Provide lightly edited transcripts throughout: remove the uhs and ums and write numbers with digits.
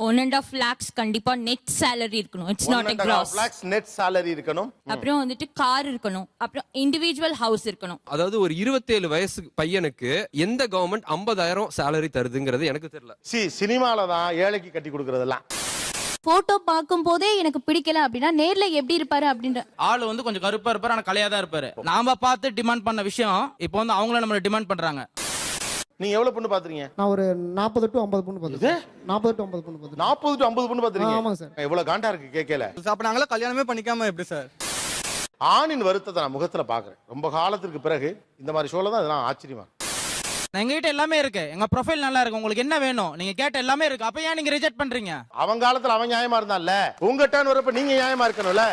1.5 lakhs கண்டிப்பா net salary இருக்கணும். It's not a gross. 1.5 lakhs net salary இருக்கணும். அப்புறம் வந்துட்டு கார் இருக்கணும். அப்புறம் இண்டிவிஜுவல் ஹவுஸ் இருக்கணும். அதாவது ஒரு 27 வயசு பையனுக்கு எந்த கவர்மெண்ட் 50,000 salary தருதுங்கிறது எனக்கு தெரியல. சினிமால தான் ஏழைக்கு கட்டி கொடுக்கறதெல்லாம். போட்டோ பார்க்கும் போதே எனக்கு பிடிக்கல அப்படின்னா நேர்ல எப்படி இருப்பாரு அப்படின்ற ஆளு வந்து கொஞ்சம் கருப்பா இருப்பாரு, ஆனா கலையா தான் இருப்பாரு. நாம பார்த்து டிமாண்ட் பண்ண விஷயம் இப்போ வந்து அவங்கள நம்மள டிமாண்ட் பண்றாங்க. நீங்க எவ்வளவு பொண்ணு பாத்துறீங்க? நான் ஒரு 40 to 50 பொண்ணு பாத்துறேன். 40 to 50 பொண்ணு பாத்துறேன். 40 to 50 பொண்ணு பாத்துறீங்க? ஆமாங்க சார். எவ்வளவு காண்டா இருக்கு கேக்கல. அப்ப நாங்கள கல்யாணமே பண்ணிக்காம எப்படி சார்? ஆணின் வருத்தத்தை நான் முகத்துல பாக்குறேன். ரொம்ப காலத்துக்கு பிறகு இந்த மாதிரி ஷோல தான் அதெல்லாம் ஆச்சரியமா. எங்ககிட்ட எல்லாமே இருக்கு, எங்க ப்ரொஃபைல் நல்லா இருக்கு, உங்களுக்கு என்ன வேணும் நீங்க கேட்ட எல்லாமே இருக்கு. அப்ப ஏன் நீங்க ரிஜெக்ட் பண்றீங்க? அவன் காலத்துல அவன் நியாயமா இருந்தான்ல, உங்க டர்ன் வரப்ப நீங்க நியாயமா இருக்கணும்ல.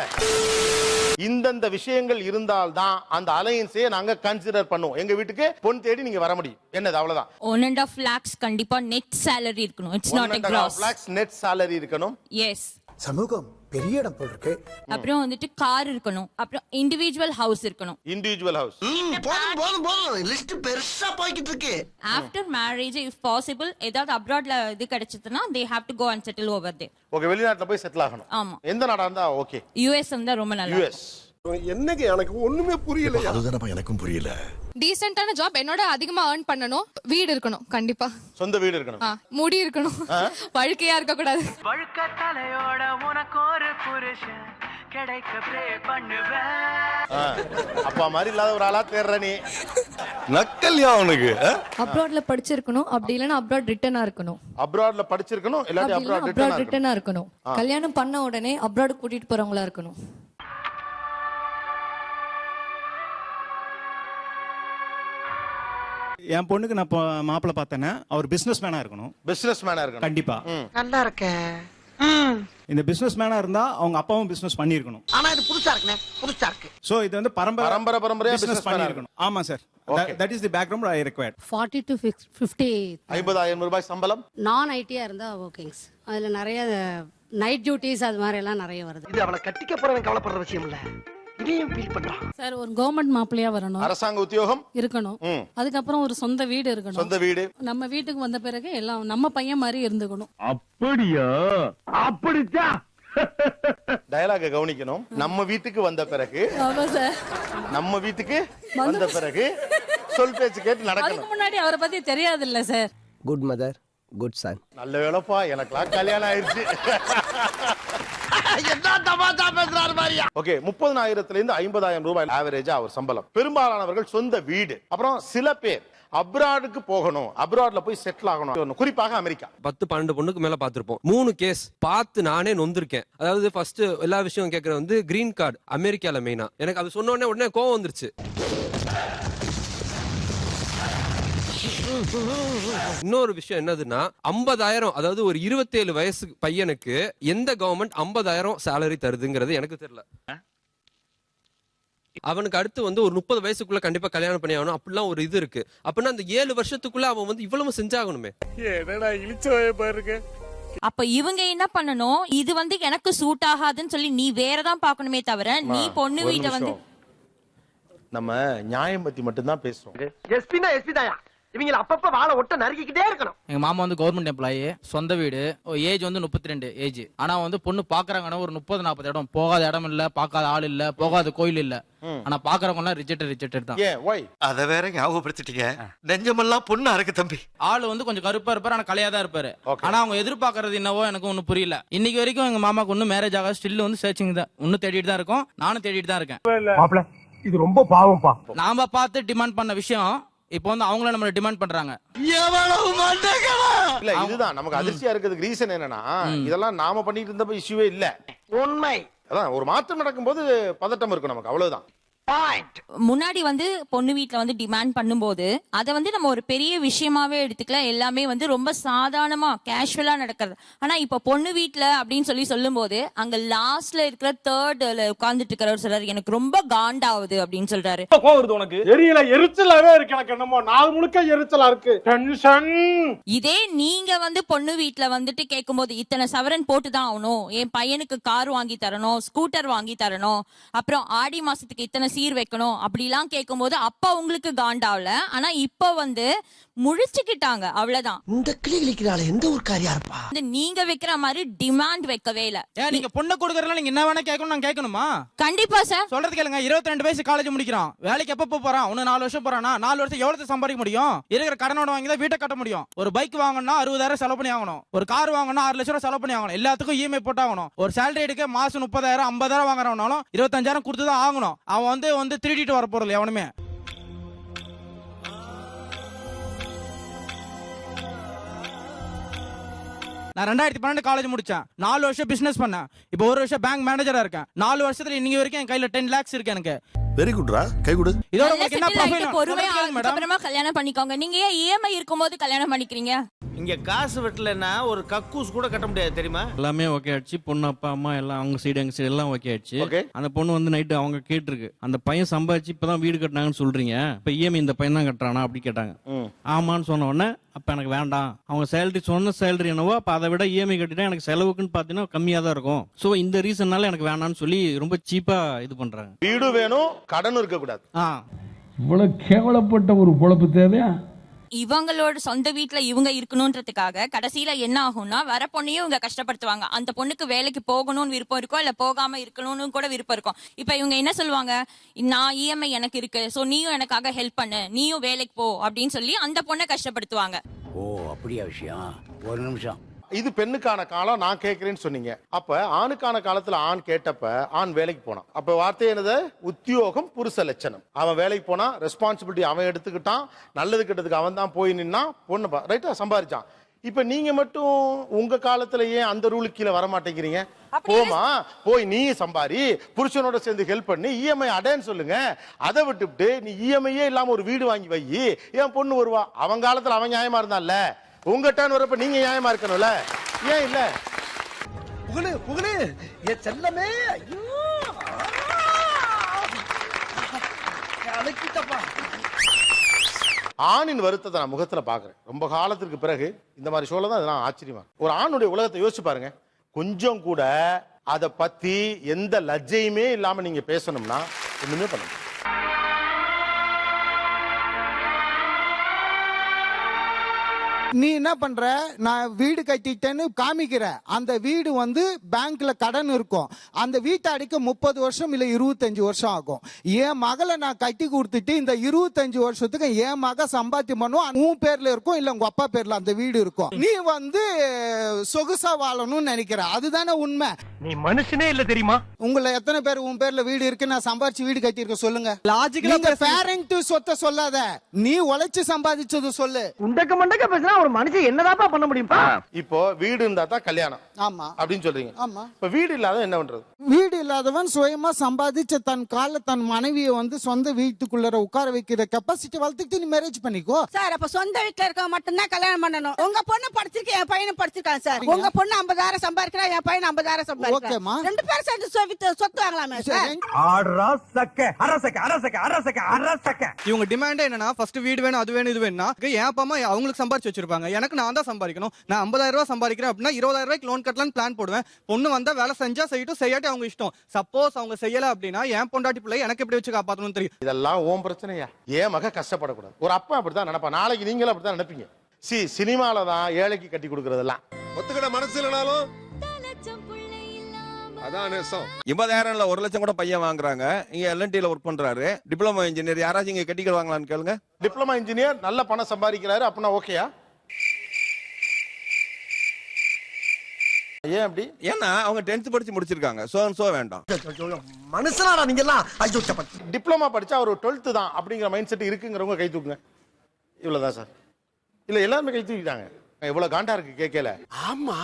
இந்தந்த விஷயங்கள் இருந்தால்தான் அந்த அலையன்ஸே நாங்க கன்சிடர் பண்ணுவோம். எங்க வீட்டுக்கு பொன் தேடி நீங்க வர முடியும். என்னது அவ்வளவுதான். 1.5 lakhs கண்டிப்பா நெட் salary இருக்கணும். It's not a gross. 1.5 lakhs net salary இருக்கணும். எஸ். சமூகம் பெரிய இடம் போல் இருக்கு. அப்புறம் வந்துட்டு கார் இருக்கணும். அப்புறம் இண்டிவிஜுவல் ஹவுஸ் இருக்கணும். Individual house. போதும் லிஸ்ட் பெருசா போய்கிட்டு இருக்கு. ஆஃப்டர் மேரேஜ் இஃப் பாசிபிள் ஏதாவது அப்ராட்ல இது கிடைச்சதுன்னா they have to go and settle over there. Okay, வெளிநாட்டுல போய் செட்டில் ஆகணும். ஆமா. எந்த நாடா இருந்தா ஓகே? யுஎஸ் இருந்தா ரொம்ப நல்லா. யுஎஸ். என்னங்க எனக்கு ஒண்ணுமே புரியல. அதுதானப்பா எனக்கும் புரியல. டீசென்ட்டான ஜாப், என்னோட அதிகமா earn பண்ணனும், வீடு இருக்கணும் கண்டிப்பா, சொந்த வீடு இருக்கணும், முடி இருக்கணும், வழுக்கையா இருக்க கூடாது. வழுக்க தலையோட உனக்கு ஒரு புருஷன் கிடைக்க ப்ரே பண்ணுவேன். அப்பா மாதிரி இல்லாத ஒரு ஆளா தேர்ற நீ. நக்கல்யா அவனுக்கு. அப்ராட்ல படிச்சிருக்கணும், அப்படி இல்லனா அப்ராட் ரிட்டர்னா இருக்கணும். அப்ராட்ல படிச்சிருக்கணும், இல்லாட்டி அப்ராட் ரிட்டர்னா இருக்கணும். கல்யாணம் பண்ண உடனே அப்ராட் கூட்டிட்டு போறவங்களா இருக்கணும். என் பொண்ணுக்கு நான் மாப்பிள்ள பார்த்தேன்னா அவர் பிசினஸ் மேனா இருக்கணும். பிசினஸ் மேனா இருக்கணும் கண்டிப்பா. நல்லா இருக்க. இந்த பிசினஸ் மேனா இருந்தா அவங்க அப்பாவும் பிசினஸ் பண்ணிருக்கணும். ஆனா இது புதுசா இருக்குனே, புதுசா இருக்கு. சோ இது வந்து பரம்பரையா பிசினஸ் பண்ணிருக்கணும். ஆமா sir. That is the background I required. 40 to 50 50,000 ரூபாய் சம்பளம். நான் ஐடியா இருந்தா ஓகேங்க. அதுல நிறைய நைட் டியூட்டிஸ் அது மாதிரி எல்லாம் நிறைய வருது. இது அவளை கட்டிக்க போறவன் கவலைப்படுற விஷயம் இல்ல. இதையும் ஃபீல் பண்றான். சார் ஒரு கவர்மெண்ட் மாப்பிள்ளையா வரணும், அரசாங்க உத்தியோகம் இருக்கணும், அதுக்கப்புறம் ஒரு சொந்த வீடு இருக்கணும். சொந்த வீடு நம்ம வீட்டுக்கு வந்த பிறகு எல்லாம் நம்ம பையன் மாதிரி இருந்துக்கணும். அப்படியா? அப்படிச்சா? டயலாக கவனிக்கணும். நம்ம வீட்டுக்கு வந்த பிறகு, ஆமா சார், நம்ம வீட்டுக்கு வந்த பிறகு சொல் பேச்சு கேட்டு நடக்கணும். அதுக்கு முன்னாடி அவரை பத்தி தெரியாது இல்ல sir. Good mother, good son. நல்ல வேலைப்பா, எனக்குலாம் கல்யாணம் ஆயிடுச்சு. ஓகே, 30,000 இருந்து 50,000 ரூபாய் ஆவரேஜா அவர் சம்பளம். பெரும்பாலானவர்கள் சொந்த வீடு. அப்புறம் சில பேர் அப்ராடுக்கு போகணும், அப்ராட்ல போய் செட்டில் ஆகணும், குறிப்பாக அமெரிக்கா. 10-12 பொண்ணுக்கு மேல பாத்திருப்போம். 3 கேஸ் பார்த்து நானே நொந்திருக்கேன். அதாவது ஃபர்ஸ்ட் எல்லா விஷயம் கேட்கறது வந்து கிரீன் கார்டு அமெரிக்கால மெயினா. எனக்கு அது சொன்ன உடனே கோவம் வந்துருச்சு. இன்னொரு விஷயம் என்னதுன்னா 50,000, அதாவது ஒரு 27 வயசு பையனுக்கு எந்த கவர்மெண்ட் 50,000 salary தருதுங்கிறது எனக்கு தெரியல. அவனுக்கு அடுத்து வந்து ஒரு 30 வயசுக்குள்ள கண்டிப்பா கல்யாணம் பண்ணி ஆகணும், அப்படிலாம் ஒரு இது இருக்கு. அப்படின்னா அந்த 7 வருஷத்துக்குள்ள அவன் வந்து இவ்வளவு செஞ்சாகணுமே. என்னடா இழிச்சவே பாருங்க. அப்ப இவங்க என்ன பண்ணணும், இது வந்து எனக்கு சூட் ஆகாதுன்னு சொல்லி நீ வேறதான் பாக்கணுமே தவிர நீ பொண்ணு வீட்டை வந்து. நம்ம நியாயம் பத்தி மட்டும் தான் பேசுறோம். எஸ்பினா எஸ்பி தாயா. இவங்க அப்பப்ப வாழை ஒட்ட நறுக்கிக்கிட்டே இருக்கணும். எங்க மாமா வந்து கவர்மெண்ட் எம்ப்ளாயி, சொந்த வீடு, ஏஜ் வந்து 32 ஏஜ். ஆனா வந்து பொண்ணு பாக்குறாங்கன்னா ஒரு 30-40 இடம். போகாத இடம் இல்ல, பார்க்காத ஆள் இல்ல, போகாத கோயில் இல்ல. ஆனா பாக்குறவங்க எல்லாம் ரிஜெக்டட் தான். ஏன் வை? அத வேற ஞாபகப்படுத்திட்டீங்க. நெஞ்சமெல்லாம் பொண்ணு அறக்கு தம்பி. ஆளு வந்து கொஞ்சம் கருப்பா இருப்பாரு, ஆனா கலையா தான் இருப்பாரு. ஆனா அவங்க எதிர்பார்க்கறது என்னவோ எனக்கு ஒன்னும் புரியல. இன்னைக்கு வரைக்கும் எங்க மாமாக்கு ஒன்னும் மேரேஜ் ஆகாது. ஸ்டில் வந்து சர்ச்சிங் தான், இன்னும் தேடிட்டு தான் இருக்கோம். நானும் தேடிட்டு தான் இருக்கேன். மாப்ள இது ரொம்ப பாவம்பா. நாம பார்த்து டிமாண்ட் பண்ண விஷயம் இப்போ வந்து அவங்கள நம்மள டிமாண்ட் பண்றாங்க. இல்ல, இதுதான் நமக்கு அதிர்ச்சியா இருக்கிறதுக்கு ரீசன் என்னன்னா, இதெல்லாம் நாம பண்ணிட்டு இருந்தப்ப இஷ்யூவே இல்ல. உண்மை. அதான் ஒரு மாற்றம் நடக்கும்போது பதட்டம் இருக்கும் நமக்கு, அவ்வளவுதான். முன்னாடி வந்து பொண்ணு வீட்டுல வந்து டிமாண்ட் பண்ணும்போது அதை வந்து நம்ம ஒரு பெரிய விஷயமாவே எடுத்துக்கல, எல்லாமே வந்து ரொம்ப சாதாரணமா கேஷுவலா நடக்கிறது. ஆனா இப்ப பொண்ணு வீட்டுல அப்படின்னு சொல்லும் போது அங்க லாஸ்ட்ல இருக்கிற தேர்ட்ல உட்கார்ந்துட்டு இருக்கிறவர் சொல்றாரு, எனக்கு ரொம்ப காண்டாவுது அப்படின்னு சொல்றாரு. உனக்கு தெரியல, எரிச்சலாவே இருக்கு. எனக்கு என்னமோ நாள் முழுக்க எரிச்சலா இருக்கு, டென்ஷன். இதே நீங்க வந்து பொண்ணு வீட்டுல வந்துட்டு கேட்கும்போது இத்தனை சவரன் போட்டுதான் ஆகணும், என் பையனுக்கு கார் வாங்கி தரணும், ஸ்கூட்டர் வாங்கி தரணும், அப்புறம் ஆடி மாசத்துக்கு இத்தனை சீர் வைக்கணும் அப்படிலாம் கேட்கும்போது அப்ப உங்களுக்கு காண்டாவல. ஆனா இப்ப வந்து முழிச்சுக்கிட்டாங்க, அவ்வளவுதான். இந்த கிளி கிளிக்கிறாள் எந்த ஒரு காரியா இருப்பா? நீங்க வைக்கிற மாதிரி டிமாண்ட் வைக்கவே இல்ல. ஏன் நீங்க பொண்ணு கொடுக்கறதுல நீங்க என்ன வேணா கேட்கணும், நான் கேட்கணுமா? கண்டிப்பா சார். சொல்றது கேளுங்க. 22 வயசு காலேஜ் முடிக்கிறான், வேலைக்கு எப்ப போறான்? இன்னும் 4 வருஷம் போறானா? 4 வருஷம் எவ்வளவு சம்பாதிக்க முடியும்? இருக்கிற கடனோட வாங்கி தான் வீட்டை கட்ட முடியும். ஒரு பைக் வாங்கணும்னா 60,000 செலவு பண்ணி ஆகணும். ஒரு கார் வாங்கணும்னா 6 லட்சம் செலவு பண்ணி ஆகணும். எல்லாத்துக்கும் இஎம்ஐ போட்டாகணும். ஒரு சேலரி எடுக்க மாசம் 30,000 50,000 வாங்குறவனாலும் 25,000 கொடுத்து தான் ஆகணும். அவன் வந்து திருடிட்டு வர போறது எவனுமே. நான் 2012 காலேஜ் முடிச்சேன், 4 வருஷம் பிசினஸ் பண்ணேன், இப்போ 1 வருஷம் பேங்க் மேனேஜரா இருக்கேன். 4 வருஷத்துல இன்னைக்கு வரைக்கும் என் கையில 10 lakhs இருக்கு எனக்கு. வெரி குட்ரா, கை கொடு. இதோட உங்களுக்கு என்ன ப்ராஃபிட்? பொறுமையா அப்புறமா கல்யாணம் பண்ணிக்கோங்க. நீங்க ஏன் இஎம்ஐ இருக்கும்போது கல்யாணம் பண்ணிக்கிறீங்க? இங்க காசு வெட்டலன்னா ஒரு கக்கூஸ் கூட கட்ட முடியாது தெரியுமா? எல்லாமே ஓகே ஆயிடுச்சு. பொண்ணு அப்பா அம்மா எல்லாம் அவங்க சைடு எங்க சைடு எல்லாம் ஓகே ஆயிடுச்சு. அந்த பொண்ணு வந்து நைட்டு அவங்க கேட்டிருக்கு, அந்த பையன் சம்பாதிச்சு இப்பதான் வீடு கட்டினாங்கன்னு சொல்றீங்க, இப்ப இஎம்ஐ இந்த பையன் தான் கட்டுறானா அப்படி கேட்டாங்க. ஆமான்னு சொன்ன உடனே அப்ப எனக்கு வேண்டாம், அவங்க சேலரி சொன்ன சேலரி என்னவோ அப்ப அதை விட இஎம்ஐ கட்டிட்டா எனக்கு செலவுக்குன்னு பாத்தீங்கன்னா கம்மியா தான் இருக்கும். சோ இந்த ரீசன்னால எனக்கு வேண்டாம்னு சொல்லி ரொம்ப சீப்பா இது பண்றாங்க. வீடு வேணும், கடன் இருக்க கூடாது. இவ்வளவு கேவலப்பட்ட ஒரு பொழப்பு தேவையா? இவங்களோட சொந்த வீட்டுல இவங்க இருக்கணும்ன்றதுக்காக கடைசியில என்ன ஆகும்னா வர பொண்ணையும் இவங்க கஷ்டப்படுத்துவாங்க. அந்த பொண்ணுக்கு வேலைக்கு போகணும்னு விருப்பம் இருக்கும், இல்ல போகாம இருக்கணும்னு கூட விருப்பம் இருக்கும். இப்ப இவங்க என்ன சொல்லுவாங்க, நான் இஎம்ஐ எனக்கு இருக்கு, சோ நீயும் எனக்காக ஹெல்ப் பண்ணு, நீயும் வேலைக்கு போ அப்படின்னு சொல்லி அந்த பொண்ணை கஷ்டப்படுத்துவாங்க. ஓ அப்படியா விஷயம்? ஒரு நிமிஷம். இது பெண்ணுக்கான காலம் நான் கேட்கிறேன்னு சொன்னீங்க. அப்ப ஆணுக்கான காலத்துல ஆண் கேட்டப்ப ஆண் வேலைக்கு போனான். அப்ப வார்த்தை என்னது? உத்தியோகம் புருஷ லட்சணம். அவன் வேலைக்கு போனா ரெஸ்பான்சிபிலிட்டி அவன் எடுத்துக்கிட்டான், நல்லது கெட்டதுக்கு அவன் தான் போய் நின்னா, பொண்ணு ரைட்டா சம்பாதிச்சான். இப்ப நீங்க மட்டும் உங்க காலத்துல ஏன் அந்த ரூலுக்கு கீழே வர மாட்டேங்கிறீங்க? போமா போய் நீ சம்பாரி, புருஷனோட சேர்ந்து ஹெல்ப் பண்ணி இஎம்ஐ அடைன்னு சொல்லுங்க. அதை விட்டுவிட்டு நீ இஎம்ஐயே இல்லாம ஒரு வீடு வாங்கி வை, ஏன் பொண்ணு வருவா? அவன் காலத்துல அவன் நியாயமா இருந்தான்ல, உங்க டர்ன் வரப்ப நீங்க நியாயமா இருக்கணும்ல, ஏன் இல்ல? புகழு புகழு என் செல்லமே. ஐயோ அழைக்கிட்டப்பா. ஆணின் வருத்தத்தை நான் முகத்துல பாக்குறேன். ரொம்ப காலத்திற்கு பிறகு இந்த மாதிரி ஷோல தான் அதெல்லாம் ஆச்சரியமா. ஒரு ஆணுடைய உலகத்தை யோசிச்சு பாருங்க. கொஞ்சம் கூட அதை பத்தி எந்த லஜ்ஜையுமே இல்லாம நீங்க பேசணும்னா ஒண்ணுமே பண்ண முடியாது. நீ என்ன பண்ற, நான் வீடு கட்டிட்டேன்னு காமிக்கிற, அந்த வீடு வந்து பேங்க்ல கடன் இருக்கும், அந்த வீட்டை அடிக்க 30 வருஷம் இல்ல 25 வருஷம் ஆகும். என் மகளை நான் கட்டி கொடுத்துட்டு இந்த 25 வருஷத்துக்கு என் மக சம்பாத்தியம் பண்ணுவோம், உன் பேர்ல இருக்கும் இல்ல உங்க அப்பா பேர்ல அந்த வீடு இருக்கும். நீ வந்து சொகுசா வாழணும்னு நினைக்கிற, அதுதானே உண்மை. நீ மனுஷனே இல்ல தெரியுமா? உங்களை எத்தனை பேர் உன் பேர்ல வீடு இருக்கு, நான் சம்பாதிச்சு வீடு கட்டி இருக்க சொல்லுங்க. லாஜிக்கலா பேரண்ட் சொத்தை சொல்லாத, நீ உழைச்சு சம்பாதிச்சது சொல்லு. உண்டக்க மண்டக்க பேசினா ஒரு மனுஷன் என்னதாப்பா பண்ண முடியுமா? இப்போ வீடு இருந்தா தான் கல்யாணம் ஆமா அப்படின்னு சொல்றீங்க. ஆமா. இப்ப வீடு இல்லாத என்ன பண்றது? வீடு இல்லாதவன் சுயமா சம்பாதிச்ச தன் கால தன் மனைவியை வந்து சொந்த வீட்டுக்குள்ள உட்கார வைக்கிற கெப்பாசிட்டி வளர்த்துட்டு நீ மேரேஜ் பண்ணிக்கோ. சார் அப்ப சொந்த வீட்டுல இருக்க மட்டும்தான் கல்யாணம் பண்ணணும். உங்க பொண்ணு படிச்சிருக்கு, என் பையனும் படிச்சிருக்கான் சார். உங்க பொண்ணு 50,000 சம்பாதிக்கிறா, என் பையன் 50,000 சம்பாதிக்கிறான். 2 பேரும் சேர்ந்து சொத்து வாங்கலாமே சார். இவங்க டிமாண்ட் என்னன்னா ஃபர்ஸ்ட் வீடு வேணும், அது வேணும், இது வேணும்னா என் அப்பா அம்மா அவங்களுக்கு சம்பாதிச்சு வச்சிருப்பாங்க, எனக்கு நான் தான் சம்பாதிக்கணும். நான் 50,000 ரூபாய் சம்பாதிக்கிறேன் அப்படின்னா 20,000 ரூபாய்க்கு லோன் கட்டலாம்னு பிளான் போடுவேன். பொண்ணு வந்தா வேலை செஞ்சா செய்யட்டும், செய்யாட்டி அவங்க இஷ்டம். சப்போஸ் அவங்க செய்யல அப்படின்னா என் பொண்டாட்டி பிள்ளை எனக்கு எப்படி வச்சு காப்பாற்றணும்னு தெரியும். இதெல்லாம் ஓம் பிரச்சனையா? ஏன் மக கஷ்டப்படக்கூடாது? ஒரு அப்பா அப்படித்தான் நினைப்பா, நாளைக்கு நீங்களும் அப்படித்தான் நினைப்பீங்க. சினிமால தான் ஏழைக்கு கட்டி கொடுக்கறதெல்லாம் ஒத்துக்கிட மனசு இல்லனாலும் அதான் நேசம். 50,000 இல்ல 1 லட்சம் கூட பையன் வாங்குறாங்க. இங்க எல்என்டில ஒர்க் பண்றாரு, டிப்ளமோ இன்ஜினியர். யாராச்சும் இங்க கட்டிக்கிட்டு வாங்கலாம்னு கேளுங்க. டிப்ளமோ இன்ஜினியர் நல்ல பணம் சம்பாதிக்கிறாரு அப்படின்னா ஓகேயா? ஏன் அப்படி? ஏன்னா அவங்க 10th படிச்சு முடிச்சிருக்காங்க. சோ வேண்டாம். மனுஷனாடா நீங்க எல்லாம். ஐயோ டிப்ளமா படிச்சா ஒரு 12th தான் அப்படிங்கிற மைண்ட் செட் இருக்குங்கிறவங்க கை தூக்குங்க. இவ்வளவுதான் சார். இல்ல எல்லாருமே கை தூக்கிட்டாங்க. எவ்வளவு காண்டா இருக்கு கேட்கல. ஆமா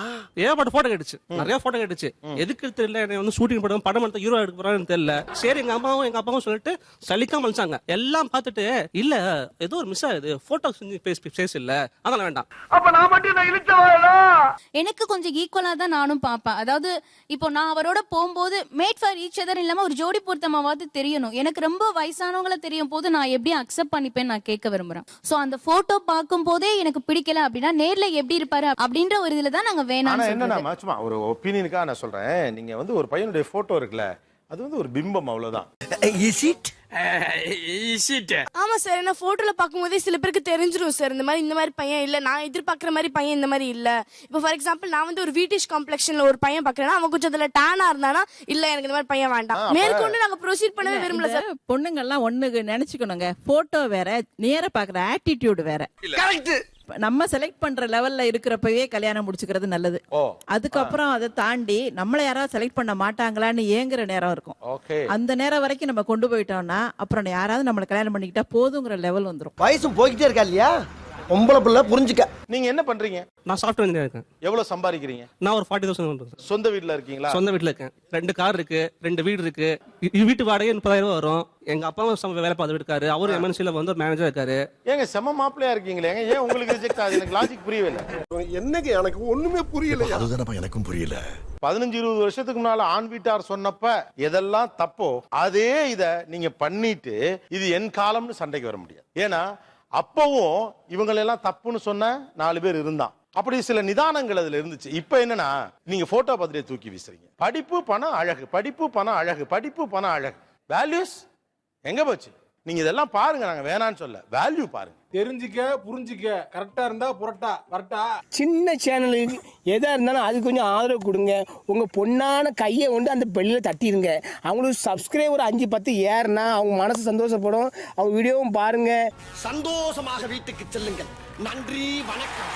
ஏகப்பட்ட போட்டோ கேட்டுச்சு, நிறைய போட்டோ கேட்டுச்சு. எதுக்கு தெரியல, என்ன வந்து ஷூட்டிங் படம் படம் எடுத்து ஹீரோ எடுக்க போறான்னு தெரியல. சரி எங்க அம்மாவும் எங்க அப்பாவும் சொல்லிட்டு சலிக்காம மனுச்சாங்க. எல்லாம் பார்த்துட்டு இல்ல ஏதோ ஒரு மிஸ் ஆகுது, போட்டோ பேஸ் இல்ல, அதெல்லாம் வேண்டாம். அப்ப நான் மட்டும் நான் இழுச்சவாளா? எனக்கு கொஞ்சம் ஈக்குவலா தான் நானும் பாப்பேன். அதாவது இப்போ நான் அவரோட போகும்போது மேட் ஃபார் ஈச் அதர் இல்லாம ஒரு ஜோடி பொருத்தமாவது தெரியணும். எனக்கு ரொம்ப வயசானவங்கள தெரியும் போது நான் எப்படி அக்செப்ட் பண்ணிப்பேன் நான் கேட்க விரும்புறேன். சோ அந்த போட்டோ பார்க்கும் போதே எனக்கு பிடிக்கல அப்படின்னா நேர்ல எப்படி இருப்பாரு அப்படின்ற ஒரு இதுல தான் நாங்க வேணாம். என்னன்னா சும்மா ஒரு ஒப்பீனியனுக்காக நான் சொல்றேன். நீங்க வந்து ஒரு பையனுடைய போட்டோ இருக்குல்ல, அது வந்து ஒரு பிம்பம், அவ்வளவுதான். Is it? ஆமா சார், என்ன போட்டோல பார்க்கும்போதே சில பேருக்கு தெரிஞ்சிரும் சார், இந்த மாதிரி பையன் இல்ல, நான் எதிர்பார்க்குற மாதிரி பையன் இந்த மாதிரி இல்ல. இப்போ ஃபார் எக்ஸாம்பிள் நான் வந்து ஒரு வீட்டிஷ் காம்ப்ளெக்ஷன்ல ஒரு பையன் பாக்குறேன்னா அவன் கொஞ்சம் அதுல டேனா இருந்தானா இல்ல எனக்கு இந்த மாதிரி பையன் வேண்டாம், மேற்கொண்டு நாங்க ப்ரொசீட் பண்ணவே விரும்பல சார். பொண்ணுங்க எல்லாம் ஒண்ணு நினைச்சுக்கணுங்க, போட்டோ வேற, நேர பாக்குற ஆட்டிடியூட் வேற. நம்ம செலக்ட் பண்ற லெவல்ல இருக்கிறப்பவே கல்யாணம் முடிச்சுக்கிறது நல்லது. அதுக்கப்புறம் அதை தாண்டி நம்மள யாராவது செலக்ட் பண்ண மாட்டாங்களான்னு ஏங்குற நேரம் இருக்கும். அந்த நேரம் வரைக்கும் நம்ம கொண்டு போயிட்டோம்னா அப்புறம் யாராவது நம்மள கல்யாணம் பண்ணிக்கிட்டா போதுங்கிற லெவல் வந்துரும். வயசும் போய்கிட்டே இருக்கா இல்லையா, பொம்பளை பிள்ளை புரிஞ்சுக்க. நீங்க என்ன பண்றீங்க? நான் சாஃப்ட்வேர் இன்ஜினியர் இருக்கேன். எவ்வளவு சம்பாதிக்கிறீங்க? நான் ஒரு 40,000. சொந்த வீட்ல இருக்கீங்களா? சொந்த வீட்டுல இருக்கேன். 2 கார் இருக்கு, 2 வீடு இருக்கு. வீட்டு வாடகை 30,000 வரும். எங்க அப்பா வேலை பார்த்துட்டு இருக்காரு, அவரு எம்என்சில வந்து ஒரு மேனேஜர் இருக்காரு. ஏங்க செம மாப்பிளையா இருக்கீங்களே, ஏன் உங்களுக்கு ரிஜெக்ட் ஆகுது? எனக்கு லாஜிக் புரியவே இல்லை. என்னங்க எனக்கு ஒண்ணுமே புரியல. அதுதானப்பா எனக்கும் புரியல. 15-20 வருஷத்துக்கு முன்னால ஆண் வீட்டார் சொன்னப்ப எதெல்லாம் தப்போ அதே இத நீங்க பண்ணிட்டு இது என் காலம்னு சண்டைக்கு வர முடியாது. ஏன்னா அப்பவும் இவங்களெல்லாம் தப்புன்னு சொன்ன 4 பேர் இருந்தான். அப்படி சில நிதானங்கள் அதுல இருந்துச்சு. இப்ப என்னன்னா நீங்க போட்டோ பார்த்துட்டே தூக்கி வீசுறீங்க. படிப்பு பணம் அழகு, படிப்பு பணம் அழகு, படிப்பு பணம் அழகு. வேல்யூஸ் எங்க போச்சு? நீங்க இதெல்லாம் பாருங்க, நாங்க வேணான்னு சொல்ல, வேல்யூ பாருங்க. தெரிஞ்சுக்க புரிஞ்சுக்க, கரெக்டா இருந்தா புரட்டா வரட்டா. சின்ன சேனலுக்கு எதா இருந்தாலும் அது கொஞ்சம் ஆதரவு கொடுங்க. உங்க பொண்ணான கையை கொண்டு அந்த பெல்லில தட்டிடுங்க. அவங்களுக்கு சப்ஸ்கிரைபர் 5-10 ஏறுனா அவங்க மனசு சந்தோஷப்படும். அவங்க வீடியோவும் பாருங்க. சந்தோஷமாக வீட்டுக்கு செல்லுங்கள். நன்றி, வணக்கம்.